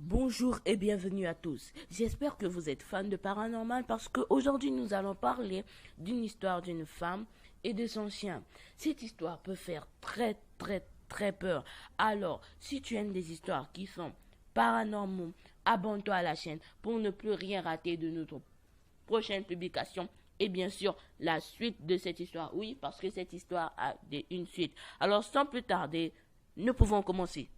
Bonjour et bienvenue à tous. J'espère que vous êtes fans de paranormal parce qu'aujourd'hui nous allons parler d'une histoire d'une femme et de son chien. Cette histoire peut faire très peur. Alors, si tu aimes des histoires qui sont paranormaux, abonne-toi à la chaîne pour ne plus rien rater de notre prochaine publication. Et bien sûr, la suite de cette histoire. Oui, parce que cette histoire a une suite. Alors, sans plus tarder, nous pouvons commencer.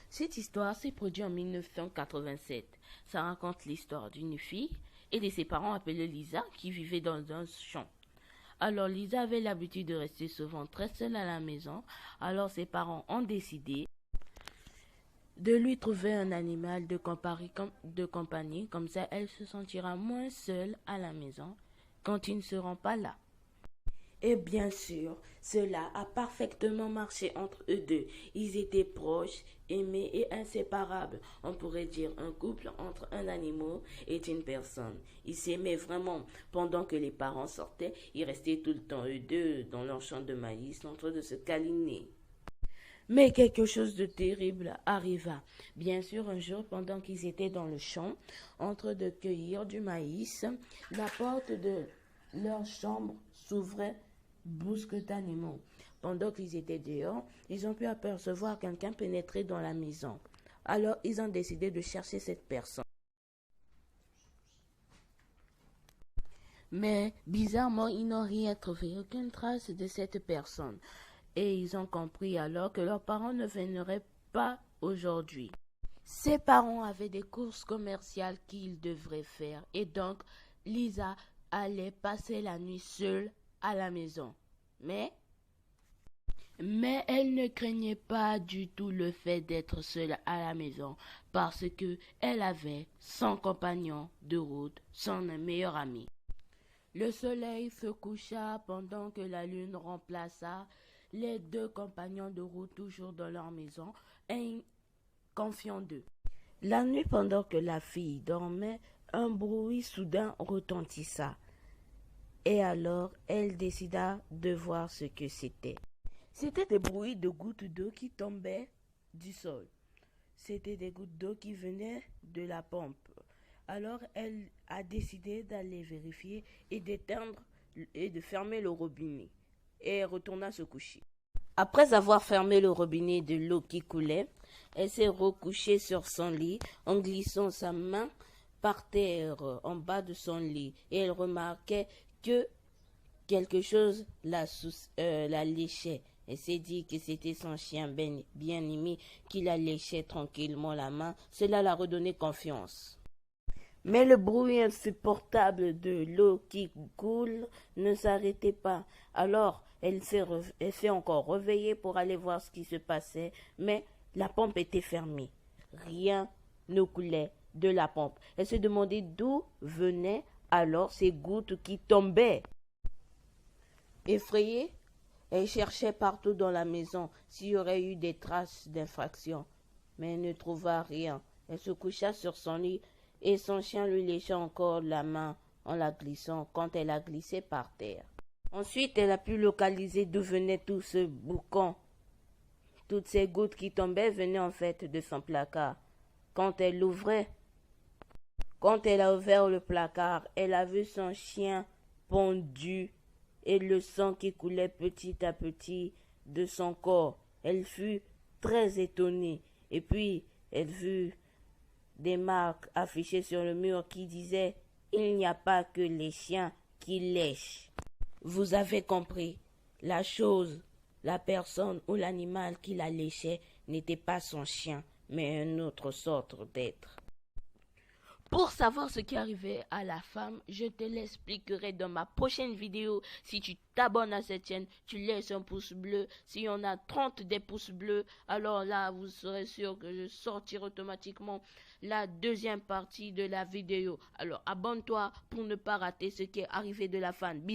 Cette histoire s'est produite en 1987. Ça raconte l'histoire d'une fille et de ses parents appelés Lisa qui vivaient dans un champ. Alors Lisa avait l'habitude de rester souvent très seule à la maison. Alors ses parents ont décidé de lui trouver un animal de compagnie. Comme ça, elle se sentira moins seule à la maison quand ils ne seront pas là. Et bien sûr, cela a parfaitement marché entre eux deux. Ils étaient proches, aimés et inséparables. On pourrait dire un couple entre un animal et une personne. Ils s'aimaient vraiment. Pendant que les parents sortaient, ils restaient tout le temps eux deux dans leur champ de maïs en train de se câliner. Mais quelque chose de terrible arriva. Bien sûr, un jour, pendant qu'ils étaient dans le champ, en train de cueillir du maïs, la porte de leur chambre s'ouvrait brusquement. Pendant qu'ils étaient dehors, ils ont pu apercevoir quelqu'un pénétrer dans la maison. Alors, ils ont décidé de chercher cette personne. Mais bizarrement, ils n'ont rien trouvé, aucune trace de cette personne. Et ils ont compris alors que leurs parents ne viendraient pas aujourd'hui. Ses parents avaient des courses commerciales qu'ils devraient faire et donc Lisa allait passer la nuit seule à la maison. Mais elle ne craignait pas du tout le fait d'être seule à la maison parce que elle avait son compagnon de route, son meilleur ami. Le soleil se coucha pendant que la lune remplaça les deux compagnons de route toujours dans leur maison, confiants d'eux. La nuit, pendant que la fille dormait, un bruit soudain retentissa. Et alors, elle décida de voir ce que c'était. C'était des bruits de gouttes d'eau qui tombaient du sol. C'était des gouttes d'eau qui venaient de la pompe. Alors, elle a décidé d'aller vérifier et d'éteindre et de fermer le robinet. Et elle retourna se coucher. Après avoir fermé le robinet de l'eau qui coulait, elle s'est recouchée sur son lit en glissant sa main par terre en bas de son lit. Et elle remarquait que quelque chose la léchait. Elle s'est dit que c'était son chien bien aimé qui la léchait tranquillement la main. Cela l'a redonné confiance. Mais le bruit insupportable de l'eau qui coule ne s'arrêtait pas. Alors, elle s'est encore réveillée pour aller voir ce qui se passait, mais la pompe était fermée. Rien ne coulait de la pompe. Elle se demandait d'où venaient alors ces gouttes qui tombaient. Effrayée, elle cherchait partout dans la maison s'il y aurait eu des traces d'infraction, mais elle ne trouva rien. Elle se coucha sur son lit et son chien lui lécha encore la main en la glissant quand elle a glissé par terre. Ensuite, elle a pu localiser d'où venait tout ce boucan. Toutes ces gouttes qui tombaient venaient en fait de son placard. Quand elle a ouvert le placard, elle a vu son chien pendu et le sang qui coulait petit à petit de son corps. Elle fut très étonnée et puis elle vit des marques affichées sur le mur qui disaient « Il n'y a pas que les chiens qui lèchent ». Vous avez compris, la personne ou l'animal qui la léchait n'était pas son chien, mais une autre sorte d'être. Pour savoir ce qui arrivait à la femme, je te l'expliquerai dans ma prochaine vidéo. Si tu t'abonnes à cette chaîne, tu laisses un pouce bleu. Si on a 30 des pouces bleus, alors là, vous serez sûr que je sortirai automatiquement la deuxième partie de la vidéo. Alors, abonne-toi pour ne pas rater ce qui est arrivé de la femme.